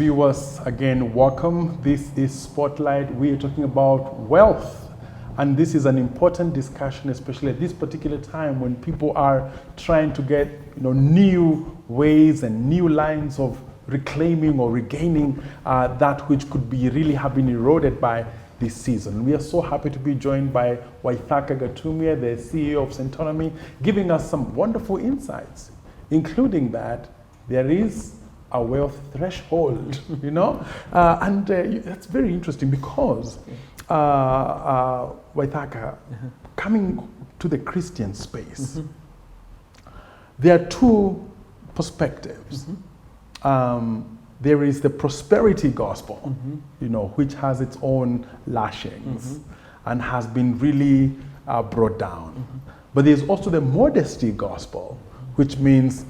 Viewers, again, welcome. This is Spotlight. We are talking about wealth. And this is an important discussion, especially at this particular time when people are trying to get new ways and new lines of reclaiming or regaining that which could be really have been eroded by this season. We are so happy to be joined by Wiathaka Gatumia, the CEO of Centonomy, giving us some wonderful insights, including that there is a wealth threshold, and that's very interesting because Wiathaka, coming to the Christian space, there are two perspectives. There is the prosperity gospel, which has its own lashings and has been really brought down. But there's also the modesty gospel, which means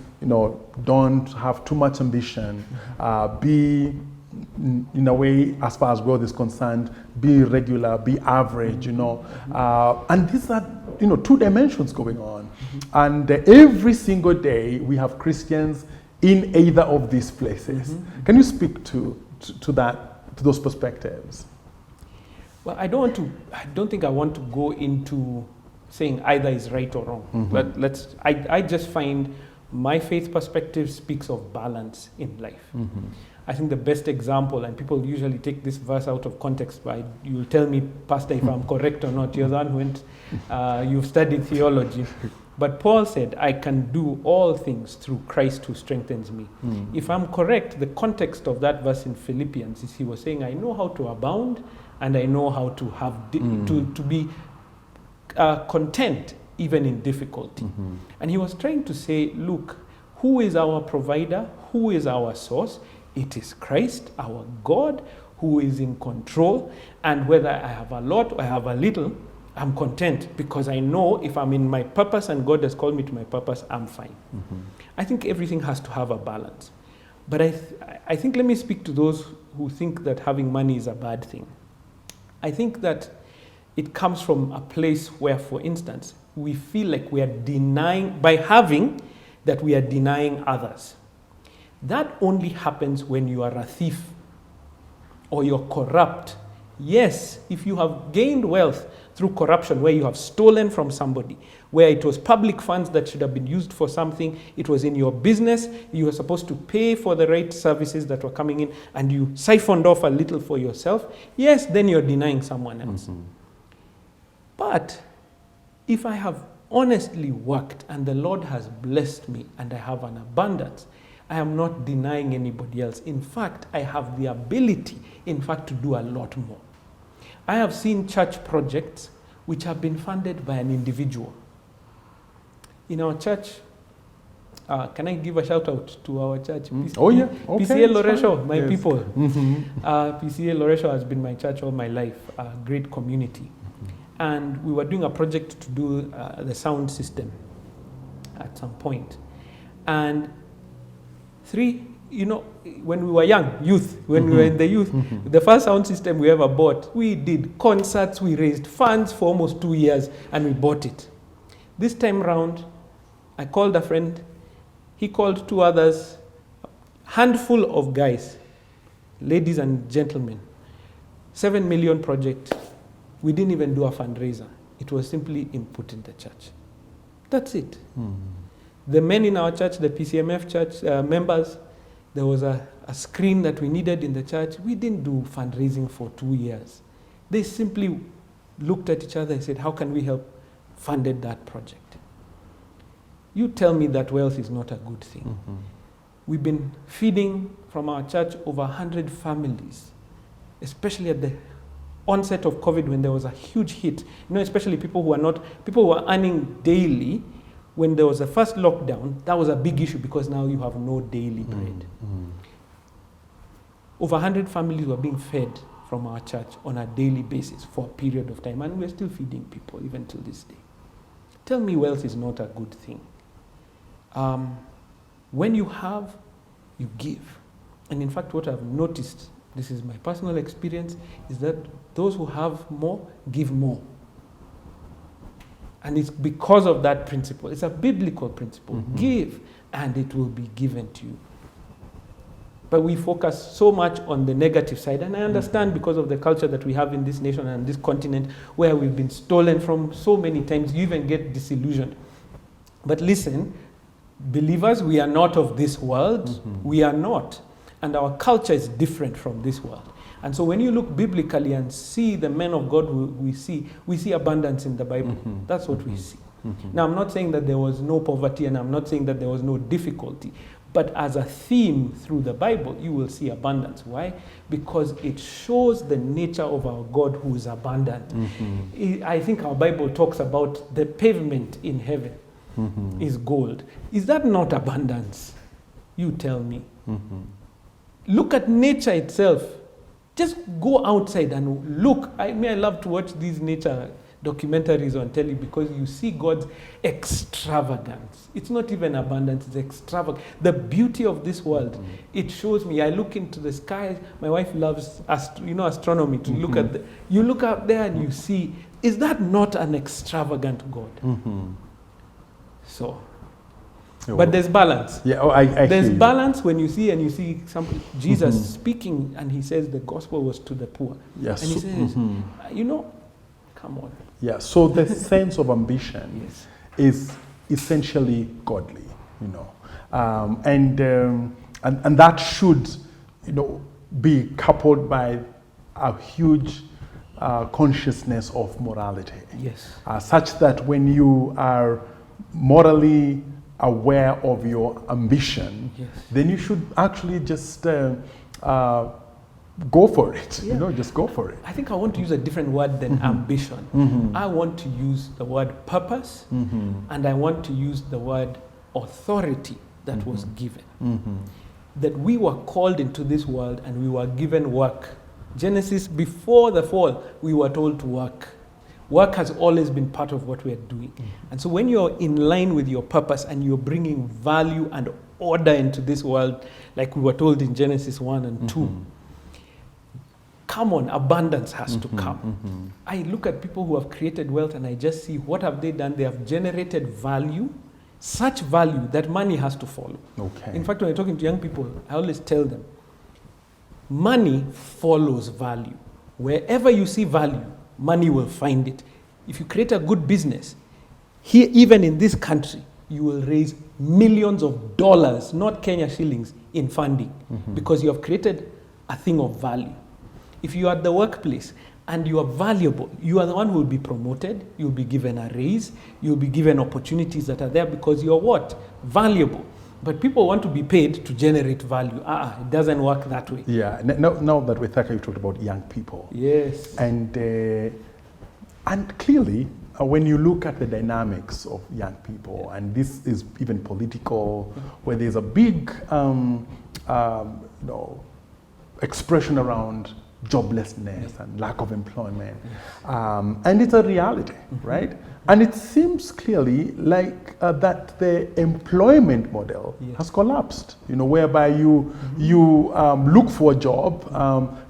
don't have too much ambition, be, in a way, as far as wealth is concerned, be regular, be average, and these are, two dimensions going on. And every single day we have Christians in either of these places. Can you speak to those perspectives? Well, I don't think I want to go into saying either is right or wrong. But I just find my faith perspective speaks of balance in life. I think the best example, and people usually take this verse out of context, but you'll tell me, Pastor, if I'm correct or not. You're the one who went, you've studied theology. But Paul said, I can do all things through Christ who strengthens me. If I'm correct, the context of that verse in Philippians is he was saying, I know how to abound and I know how to have to be content even in difficulty. And he was trying to say, look, who is our provider? Who is our source? It is Christ, our God, who is in control. And whether I have a lot or I have a little, I'm content because I know if I'm in my purpose and God has called me to my purpose, I'm fine. I think everything has to have a balance. But I think, let me speak to those who think that having money is a bad thing. I think that it comes from a place where, for instance, we feel like we are denying, by having, that we are denying others. That only happens when you are a thief or you're corrupt. Yes, if you have gained wealth through corruption, where you have stolen from somebody, where it was public funds that should have been used for something, it was in your business, you were supposed to pay for the right services that were coming in, and you siphoned off a little for yourself, yes, then you're denying someone else. But if I have honestly worked and the Lord has blessed me and I have an abundance, I am not denying anybody else. In fact, I have the ability, to do a lot more. I have seen church projects which have been funded by an individual. In our church, can I give a shout out to our church? Oh yeah, okay, PCA Loresho, my yes. people. PCA Loresho has been my church all my life, a great community. And we were doing a project to do the sound system at some point. And when we were young, when we were in the youth, the first sound system we ever bought, we did concerts, we raised funds for almost 2 years, and we bought it. This time round, I called a friend, he called 2 others, handful of guys, ladies and gentlemen, 7 million project. We didn't even do a fundraiser. It was simply input in the church. That's it. The men in our church, the PCMF church members, there was a screen that we needed in the church. We didn't do fundraising for 2 years. They simply looked at each other and said, how can we help? Funded that project. You tell me that wealth is not a good thing. We've been feeding from our church over 100 families, especially at the onset of COVID when there was a huge hit. Especially people who were earning daily. When there was the first lockdown, that was a big issue because now you have no daily bread. Over 100 families were being fed from our church on a daily basis for a period of time, and we're still feeding people even till this day. Tell me wealth is not a good thing. When you have, you give. And in fact, what I've noticed, this is my personal experience, is that those who have more, give more. And it's because of that principle. It's a biblical principle. Give, and it will be given to you. But we focus so much on the negative side. And I understand because of the culture that we have in this nation and this continent where we've been stolen from so many times, you even get disillusioned. But listen, believers, we are not of this world. We are not. And our culture is different from this world. And so when you look biblically and see the men of God we see abundance in the Bible. That's what we see. Now, I'm not saying that there was no poverty, and I'm not saying that there was no difficulty. But as a theme through the Bible, you will see abundance. Why? Because it shows the nature of our God who is abundant. I think our Bible talks about the pavement in heaven is gold. Is that not abundance? You tell me. Look at nature itself. Just go outside and look. I love to watch these nature documentaries on telly because you see God's extravagance. It's not even abundance, it's extravagant. The beauty of this world, it shows me. I look into the sky. My wife loves astronomy, to look at you look up there and you see, is that not an extravagant God? So, but there's balance. Yeah, there's balance when you see Jesus speaking, and he says the gospel was to the poor. Yes. And he says, come on. Yeah, so the sense of ambition is essentially godly, and that should, be coupled by a huge consciousness of morality. Yes. Such that when you are morally aware of your ambition, then you should actually just go for it. Just go for it. I think I want to use a different word than ambition. I want to use the word purpose, and I want to use the word authority that was given. That we were called into this world and we were given work. Genesis, before the fall, we were told to work. Work has always been part of what we are doing. And so when you're in line with your purpose and you're bringing value and order into this world, like we were told in Genesis 1 and 2, come on, abundance has to come. I look at people who have created wealth and I just see what have they done. They have generated value, such value that money has to follow. Okay. In fact, when I'm talking to young people, I always tell them, money follows value. Wherever you see value, money will find it. If you create a good business, here, even in this country, you will raise millions of dollars, not Kenya shillings, in funding, because you have created a thing of value. If you are at the workplace and you are valuable, you are the one who will be promoted, you'll be given a raise, you'll be given opportunities that are there because you're what? Valuable. But people want to be paid to generate value. It doesn't work that way. Yeah. Now that Wiathaka, you talked about young people. Yes. And clearly, when you look at the dynamics of young people, and this is even political, where there's a big expression around joblessness and lack of employment, and it's a reality, right? And it seems clearly like that the employment model has collapsed, whereby you look for a job,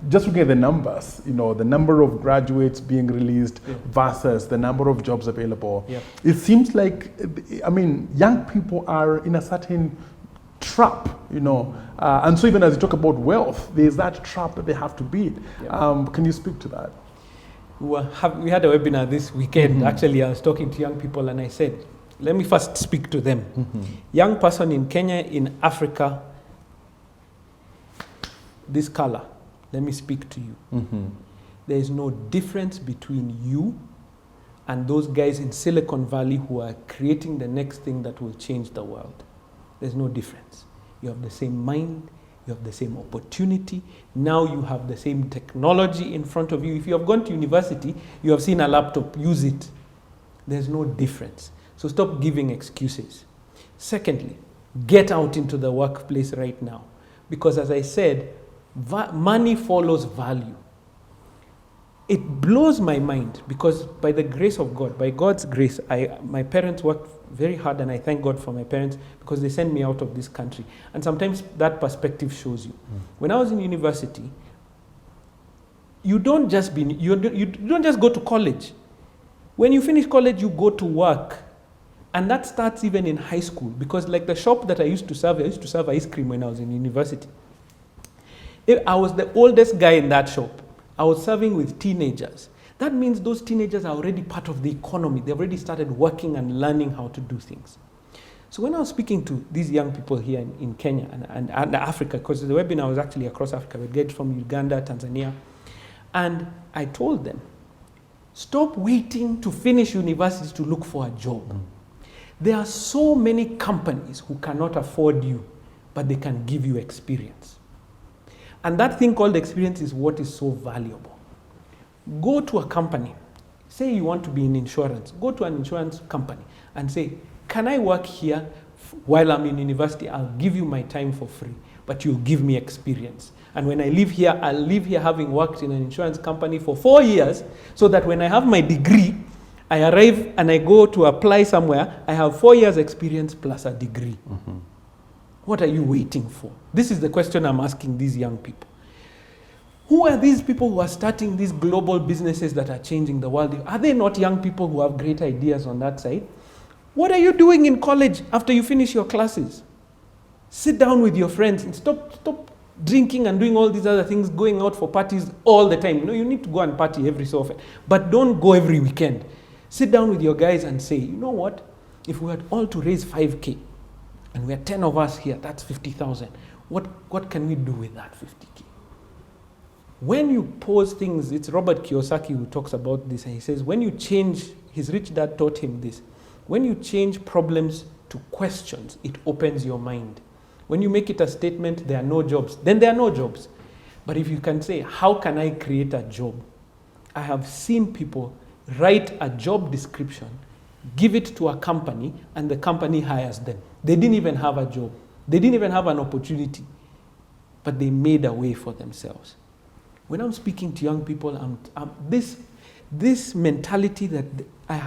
just looking at the numbers, the number of graduates being released versus the number of jobs available. It seems like, young people are in a certain trap, and so even as you talk about wealth, there's that trap that they have to beat. Can you speak to that? We had a webinar this weekend. Actually, I was talking to young people and I said, let me first speak to them. Young person in Kenya, in Africa, this color, let me speak to you. There is no difference between you and those guys in Silicon Valley who are creating the next thing that will change the world. There's no difference. You have the same mind, you have the same opportunity. Now you have the same technology in front of you. If you have gone to university, you have seen a laptop, use it. There's no difference. So stop giving excuses. Secondly, get out into the workplace right now. Because as I said, money follows value. It blows my mind because by the grace of God, by God's grace, my parents worked very hard, and I thank God for my parents because they sent me out of this country. And sometimes that perspective shows you. When I was in university, you don't just go to college. When you finish college, you go to work. And that starts even in high school because like the shop that I used to serve ice cream when I was in university. I was the oldest guy in that shop. I was serving with teenagers. That means those teenagers are already part of the economy. They've already started working and learning how to do things. So when I was speaking to these young people here in Kenya and Africa, because the webinar was actually across Africa, we get from Uganda, Tanzania, and I told them, stop waiting to finish university to look for a job. There are so many companies who cannot afford you, but they can give you experience. And that thing called experience is what is so valuable. Go to a company, say you want to be in insurance, go to an insurance company and say, can I work here while I'm in university? I'll give you my time for free, but you'll give me experience. And when I leave here, I'll leave here having worked in an insurance company for 4 years, so that when I have my degree, I arrive and I go to apply somewhere, I have 4 years experience plus a degree. What are you waiting for? This is the question I'm asking these young people. Who are these people who are starting these global businesses that are changing the world? Are they not young people who have great ideas on that side? What are you doing in college after you finish your classes? Sit down with your friends and stop drinking and doing all these other things, going out for parties all the time. You need to go and party every so often, but don't go every weekend. Sit down with your guys and say, you know what? If we had all to raise 5K, and we are 10 of us here, that's 50,000. What can we do with that 50K? When you pose things, it's Robert Kiyosaki who talks about this, and he says, when you change, his rich dad taught him this, when you change problems to questions, it opens your mind. When you make it a statement, there are no jobs, then there are no jobs. But if you can say, how can I create a job? I have seen people write a job description, give it to a company, and the company hires them. They didn't even have a job. They didn't even have an opportunity, but they made a way for themselves. When I'm speaking to young people, this mentality that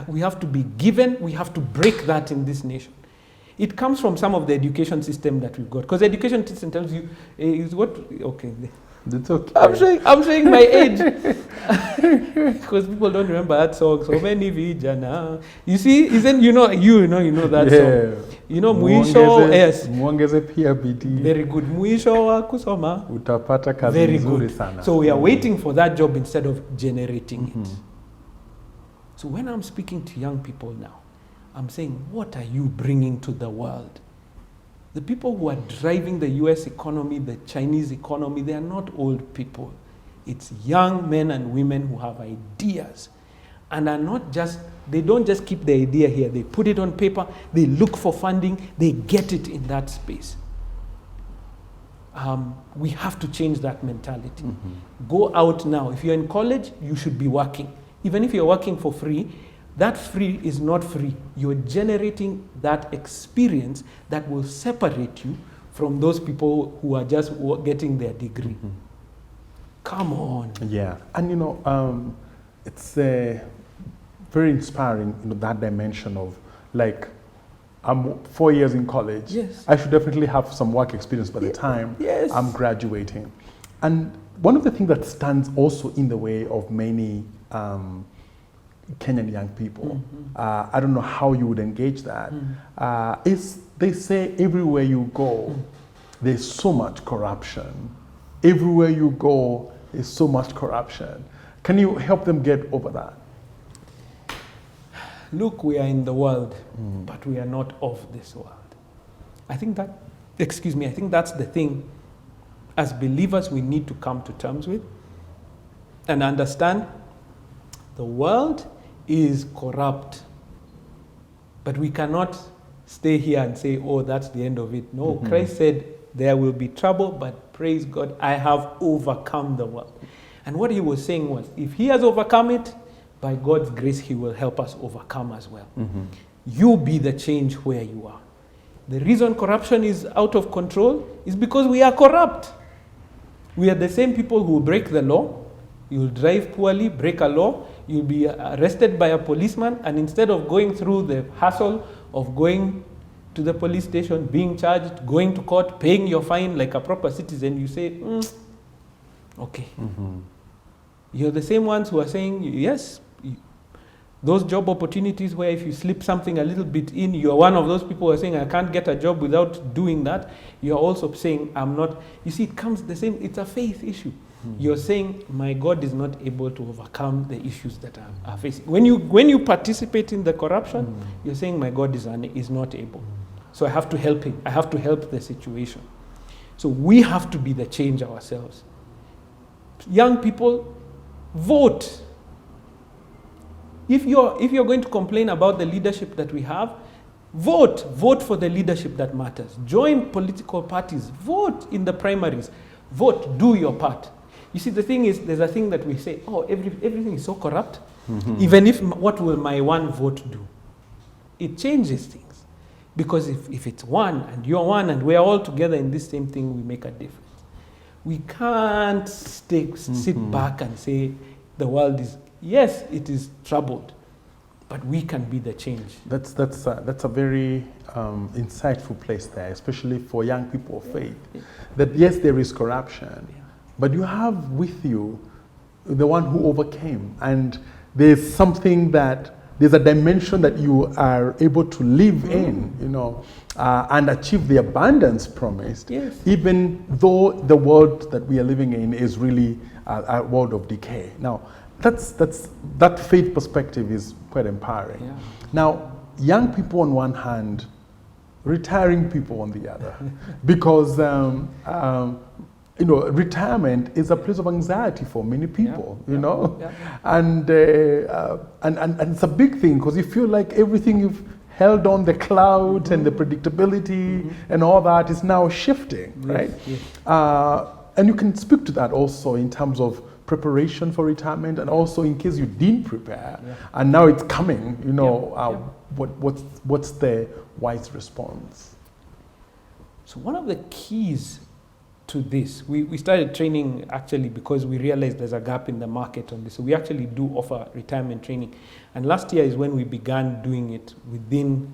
we have to be given, we have to break that in this nation. It comes from some of the education system that we've got. Because the education system tells you, is what, okay. It's okay. I'm showing my age. Because people don't remember that song. So many vijana. You see, isn't you know that song. You know mwisho, yes. Muongeze pia bidii. Very good. Mwisho wa kusoma. Utapata kazi Very nzuri good. sana. So we are waiting for that job instead of generating it. So when I'm speaking to young people now, I'm saying, what are you bringing to the world? The people who are driving the US economy, the Chinese economy, they are not old people. It's young men and women who have ideas and are not just, they don't just keep the idea here. They put it on paper, they look for funding, they get it in that space. We have to change that mentality. Go out now. If you're in college, you should be working. Even if you're working for free, that free is not free. You're generating that experience that will separate you from those people who are just getting their degree. Come on. Yeah, and it's very inspiring, that dimension of like, I'm 4 years in college. Yes. I should definitely have some work experience by the time I'm graduating. And one of the things that stands also in the way of many Kenyan young people, I don't know how you would engage that, is they say everywhere you go, there's so much corruption. Everywhere you go, there's so much corruption. Can you help them get over that? Look, we are in the world, but we are not of this world. I think that's the thing. As believers, we need to come to terms with and understand the world is corrupt. But we cannot stay here and say, oh, that's the end of it. No, Christ said there will be trouble, but praise God, I have overcome the world. And what he was saying was, if he has overcome it, by God's grace, he will help us overcome as well. You be the change where you are. The reason corruption is out of control is because we are corrupt. We are the same people who break the law. You'll drive poorly, break a law, you'll be arrested by a policeman, and instead of going through the hassle of going to the police station, being charged, going to court, paying your fine like a proper citizen, you say, okay. You're the same ones who are saying, yes, Those job opportunities where if you slip something a little bit in, you're one of those people who are saying, I can't get a job without doing that. You're also saying, I'm not. You see, it comes the same, it's a faith issue. You're saying, my God is not able to overcome the issues that are facing. When you participate in the corruption, you're saying, my God is not able. So I have to help him. I have to help the situation. So we have to be the change ourselves. Young people, vote. If you're going to complain about the leadership that we have, vote. Vote for the leadership that matters. Join political parties. Vote in the primaries. Vote. Do your part. You see, the thing is, there's a thing that we say, oh, everything is so corrupt. Even if, what will my one vote do? It changes things. Because if it's one, and you're one, and we're all together in this same thing, we make a difference. We can't sit back and say, the world is, yes, it is troubled, but we can be the change. That's a very insightful place there, especially for young people of faith. That yes, there is corruption, but you have with you the one who overcame, and there's something there's a dimension that you are able to live in, and achieve the abundance promised, even though the world that we are living in is really a world of decay. Now, that faith perspective is quite empowering. Yeah. Now, young people on one hand, retiring people on the other, because retirement is a place of anxiety for many people. And it's a big thing because you feel like everything you've held on the cloud and the predictability and all that is now shifting, right? Yes. And you can speak to that also in terms of preparation for retirement, and also in case you didn't prepare and now it's coming, what's the wise response? So one of the keys to this, we started training actually because we realized there's a gap in the market on this. So we actually do offer retirement training, and last year is when we began doing it within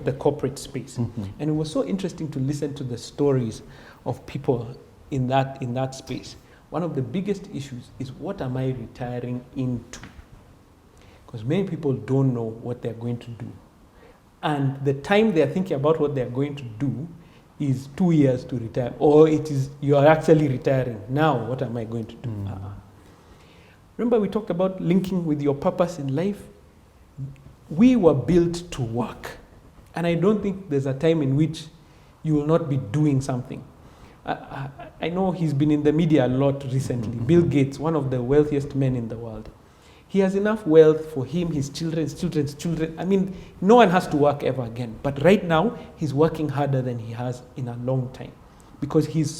the corporate space. And it was so interesting to listen to the stories of people in that space. One of the biggest issues is, what am I retiring into? Because many people don't know what they're going to do. And the time they're thinking about what they're going to do is 2 years to retire, or it is you are actually retiring. Now, what am I going to do? Remember we talked about linking with your purpose in life? We were built to work. And I don't think there's a time in which you will not be doing something. I know he's been in the media a lot recently. Bill Gates, one of the wealthiest men in the world. He has enough wealth for him, his children's children. I mean, no one has to work ever again. But right now, he's working harder than he has in a long time. Because he's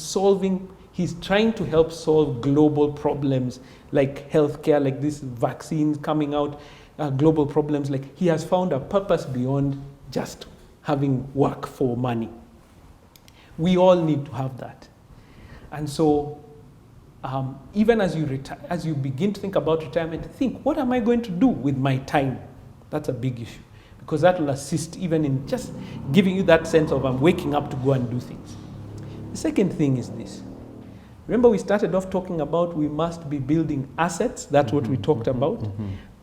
trying to help solve global problems like healthcare, like this vaccine coming out, global problems. Like, he has found a purpose beyond just having work for money. We all need to have that. And so, even as you begin to think about retirement, think, what am I going to do with my time? That's a big issue, because that will assist even in just giving you that sense of I'm waking up to go and do things. The second thing is this. Remember, we started off talking about we must be building assets. That's what we talked about.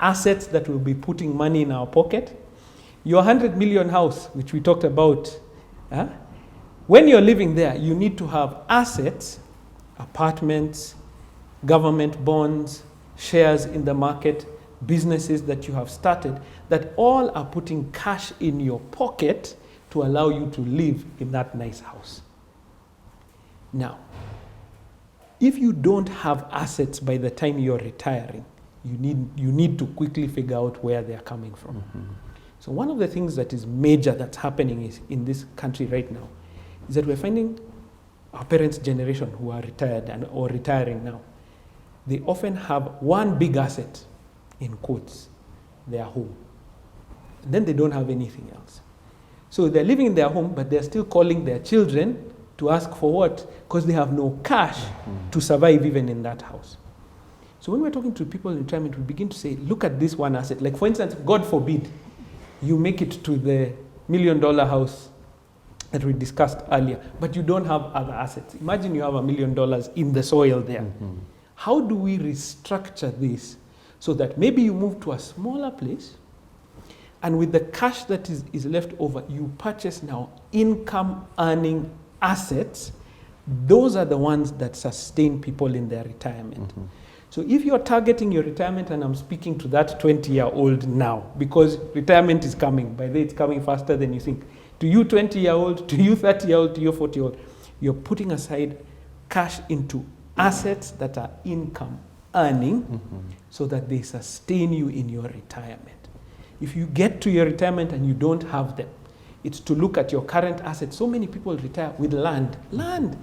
Assets that will be putting money in our pocket. Your 100 million house, which we talked about, when you're living there, you need to have assets, apartments, government bonds, shares in the market, businesses that you have started, that all are putting cash in your pocket to allow you to live in that nice house. Now, if you don't have assets by the time you're retiring, you need to quickly figure out where they're coming from. So one of the things that is major that's happening is in this country right now is that we're finding our parents' generation who are retired or retiring now, they often have one big asset, in quotes, their home. And then they don't have anything else. So they're living in their home, but they're still calling their children to ask for what? Because they have no cash to survive even in that house. So when we're talking to people in retirement, we begin to say, look at this one asset. Like, for instance, God forbid, you make it to the $1 million house that we discussed earlier, but you don't have other assets. Imagine you have $1 million in the soil there. How do we restructure this so that maybe you move to a smaller place And with the cash that is left over, you purchase now income earning assets. Those are the ones that sustain people in their retirement. So if you're targeting your retirement, and I'm speaking to that 20-year-old now, because retirement is coming, by the way, it's coming faster than you think. To you 20-year-old, to you 30-year-old, to you 40-year-old, you're putting aside cash into assets that are income earning so that they sustain you in your retirement. If you get to your retirement and you don't have them, it's to look at your current assets. So many people retire with land. Land.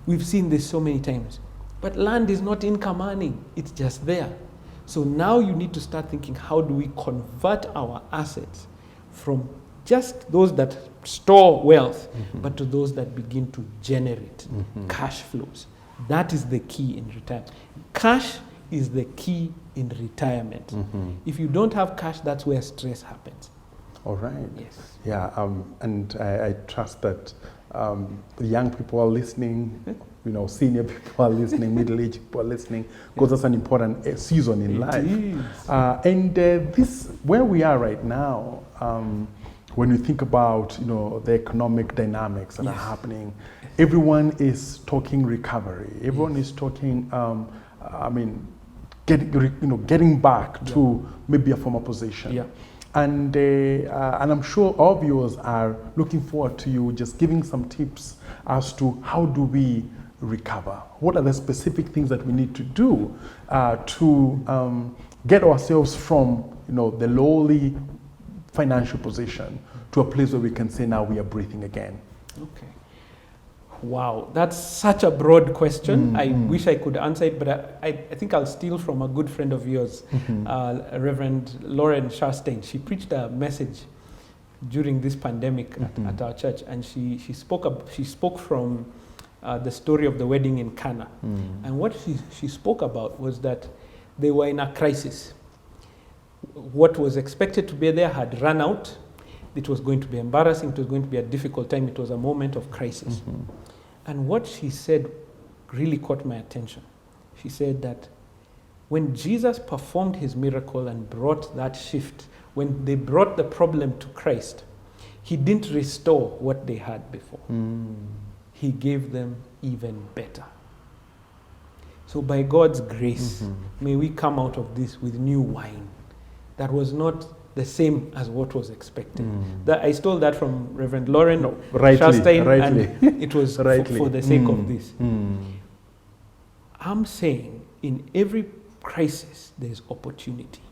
We've seen this so many times. But land is not income earning. It's just there. So now you need to start thinking, how do we convert our assets from just those that store wealth, but to those that begin to generate cash flows? That is the key in retirement. Cash is the key in retirement. If you don't have cash, that's where stress happens. All right. Yes. Yeah, and I trust that the young people are listening, senior people are listening, middle-aged people are listening, because that's an important season in life. And this, where we are right now, when we think about the economic dynamics that are happening, everyone is talking recovery. Everyone is talking, getting back to maybe a former position. And I'm sure our viewers are looking forward to you just giving some tips as to how do we recover. What are the specific things that we need to do to get ourselves from the lowly financial position to a place where we can say now we are breathing again? Okay. Wow, that's such a broad question. I wish I could answer it, but I think I'll steal from a good friend of yours, Reverend Lauren Sharstein. She preached a message during this pandemic at our church, and she spoke from the story of the wedding in Cana. And what she spoke about was that they were in a crisis. What was expected to be there had run out. It was going to be embarrassing. It was going to be a difficult time. It was a moment of crisis. And what she said really caught my attention. She said that when Jesus performed his miracle and brought that shift, when they brought the problem to Christ, he didn't restore what they had before. He gave them even better. So by God's grace, may we come out of this with new wine that was not the same as what was expected. That I stole that from Reverend Lauren Sharstein, and it was for the sake of this. I'm saying in every crisis there's opportunity,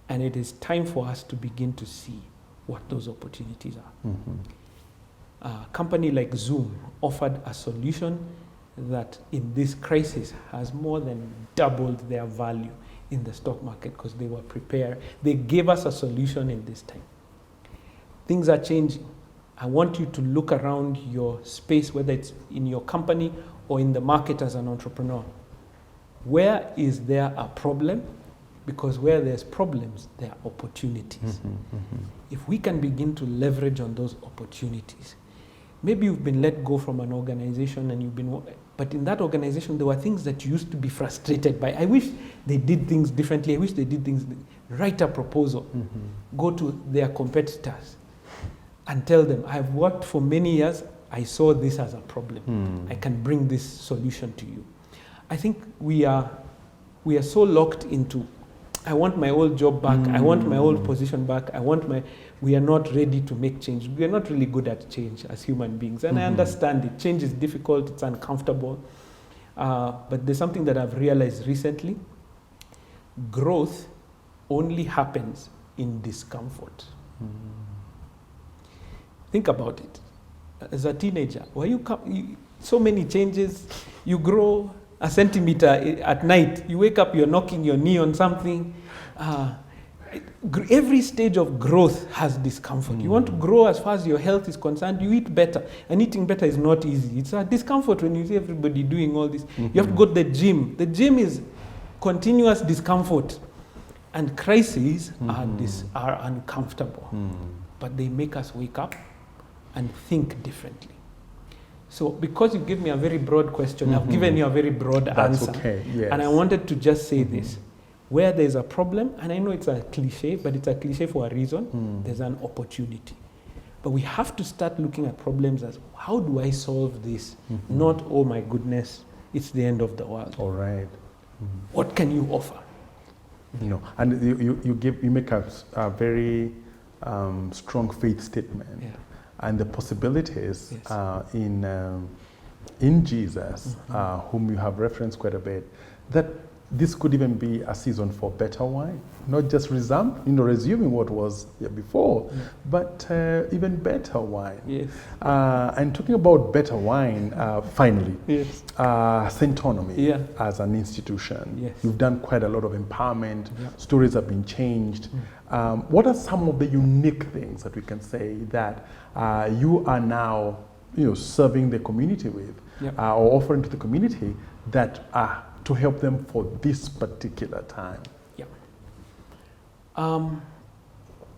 and it is time for us to begin to see what those opportunities are. A company like Zoom offered a solution that in this crisis has more than doubled their value in the stock market because they were prepared. They gave us a solution in this time. Things are changing. I want you to look around your space, whether it's in your company or in the market as an entrepreneur. Where is there a problem? Because where there's problems, there are opportunities. If we can begin to leverage on those opportunities, maybe you've been let go from an organization and but in that organization, there were things that you used to be frustrated by. I wish they did things differently. I wish they did things. Write a proposal. Go to their competitors and tell them, I've worked for many years. I saw this as a problem. I can bring this solution to you. I think we are so locked into, I want my old job back. I want my old position back. We are not ready to make change. We are not really good at change as human beings. And I understand it. Change is difficult. It's uncomfortable. But there's something that I've realized recently. Growth only happens in discomfort. Think about it. As a teenager, so many changes. You grow a centimeter at night. You wake up, you're knocking your knee on something. Every stage of growth has discomfort. You want to grow as far as your health is concerned, you eat better. And eating better is not easy. It's a discomfort when you see everybody doing all this. You have to go to the gym. The gym is continuous discomfort. And crises are uncomfortable. But they make us wake up and think differently. So because you give me a very broad question, I've given you a very broad answer. Okay. Yes. And I wanted to just say this. Where there's a problem, and I know it's a cliche, but it's a cliche for a reason, there's an opportunity. But we have to start looking at problems as, how do I solve this? Not, oh my goodness, it's the end of the world. All right. What can you offer? And you make a very strong faith statement, and the possibilities in Jesus, whom you have referenced quite a bit, that this could even be a season for better wine, not just resuming what was here before, but even better wine. Yes. And talking about better wine, finally, Centonomy as an institution, you've done quite a lot of empowerment, stories have been changed. What are some of the unique things that we can say that you are now serving the community with, or offering to the community that are to help them for this particular time?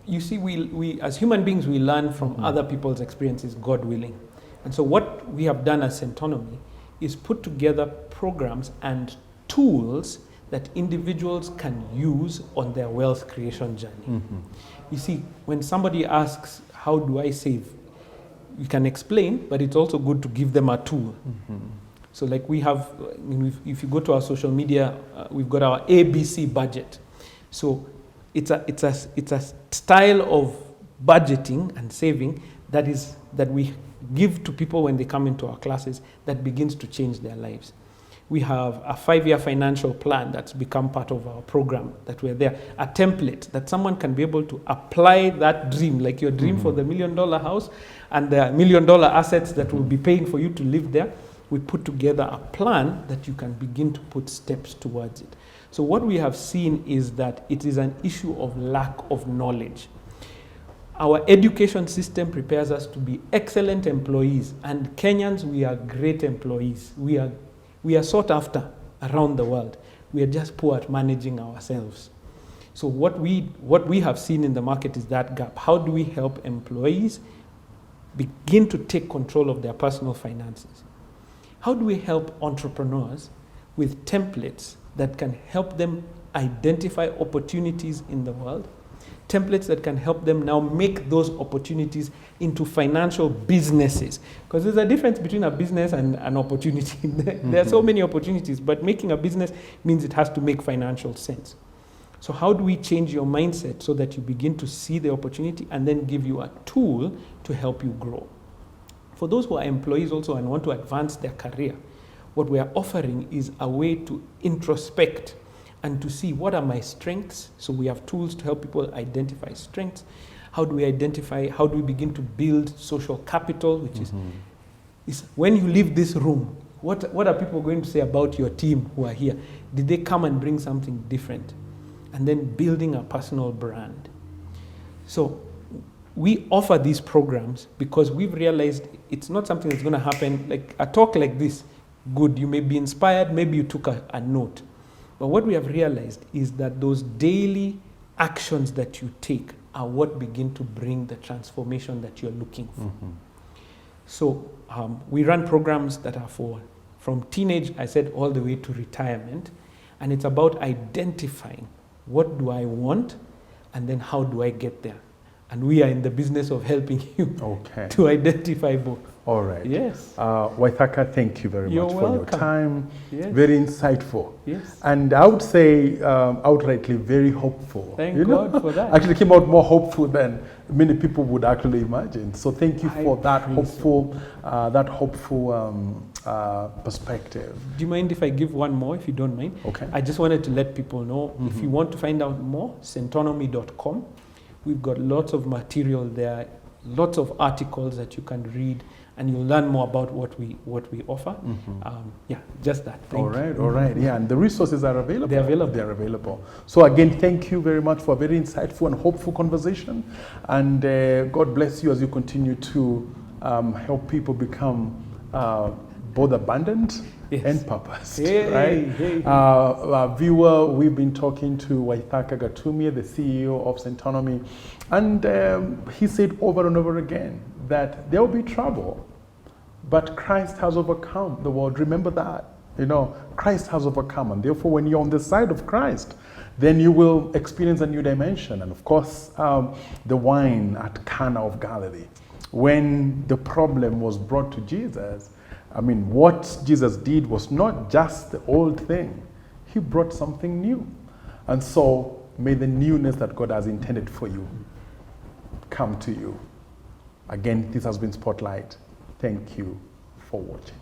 You see, we as human beings, we learn from other people's experiences, God willing. And so what we have done as Centonomy is put together programs and tools that individuals can use on their wealth creation journey. You see, when somebody asks, how do I save? You can explain, but it's also good to give them a tool. So like we have, if you go to our social media, we've got our ABC budget. So it's a style of budgeting and saving that we give to people when they come into our classes that begins to change their lives. We have a 5-year financial plan that's become part of our program that we're there, a template that someone can be able to apply that dream, like your dream for the $1 million house and the $1 million assets that will be paying for you to live there. We put together a plan that you can begin to put steps towards it. So what we have seen is that it is an issue of lack of knowledge. Our education system prepares us to be excellent employees, and Kenyans, we are great employees. We are sought after around the world. We are just poor at managing ourselves. So what we have seen in the market is that gap. How do we help employees begin to take control of their personal finances? How do we help entrepreneurs with templates that can help them identify opportunities in the world? Templates that can help them now make those opportunities into financial businesses. Because there's a difference between a business and an opportunity. There are so many opportunities, but making a business means it has to make financial sense. So how do we change your mindset so that you begin to see the opportunity and then give you a tool to help you grow? For those who are employees also and want to advance their career, what we are offering is a way to introspect and to see what are my strengths. So we have tools to help people identify strengths. How do we begin to build social capital, which is when you leave this room, what are people going to say about your team who are here? Did they come and bring something different? And then building a personal brand. So we offer these programs because we've realized it's not something that's going to happen, like a talk like this, good, you may be inspired, maybe you took a note. But what we have realized is that those daily actions that you take are what begin to bring the transformation that you're looking for. So we run programs that are from teenage, I said, all the way to retirement. And it's about identifying what do I want and then how do I get there. And we are in the business of helping you to identify both. All right. Yes. Wiathaka, thank you very much for your time. Yes. Very insightful. Yes. And I would say outrightly very hopeful. Thank God for that. Actually came out more hopeful than many people would actually imagine. So thank you for that hopeful perspective. Do you mind if I give one more, if you don't mind? Okay. I just wanted to let people know, if you want to find out more, centonomy.com. We've got lots of material there, lots of articles that you can read, and you'll learn more about what we offer. Just that. All right. Yeah, and the resources are available. They're available. So again, thank you very much for a very insightful and hopeful conversation. And God bless you as you continue to help people become both abundant and purposed. Viewer, we've been talking to Wiathaka Gatumia, the CEO of Centonomy, and he said over and over again that there will be trouble, but Christ has overcome the world. Remember that. You know, Christ has overcome. And therefore, when you're on the side of Christ, then you will experience a new dimension. And of course, the wine at Cana of Galilee, when the problem was brought to Jesus, I mean, what Jesus did was not just the old thing. He brought something new. And so, may the newness that God has intended for you come to you. Again, this has been Spotlight. Thank you for watching.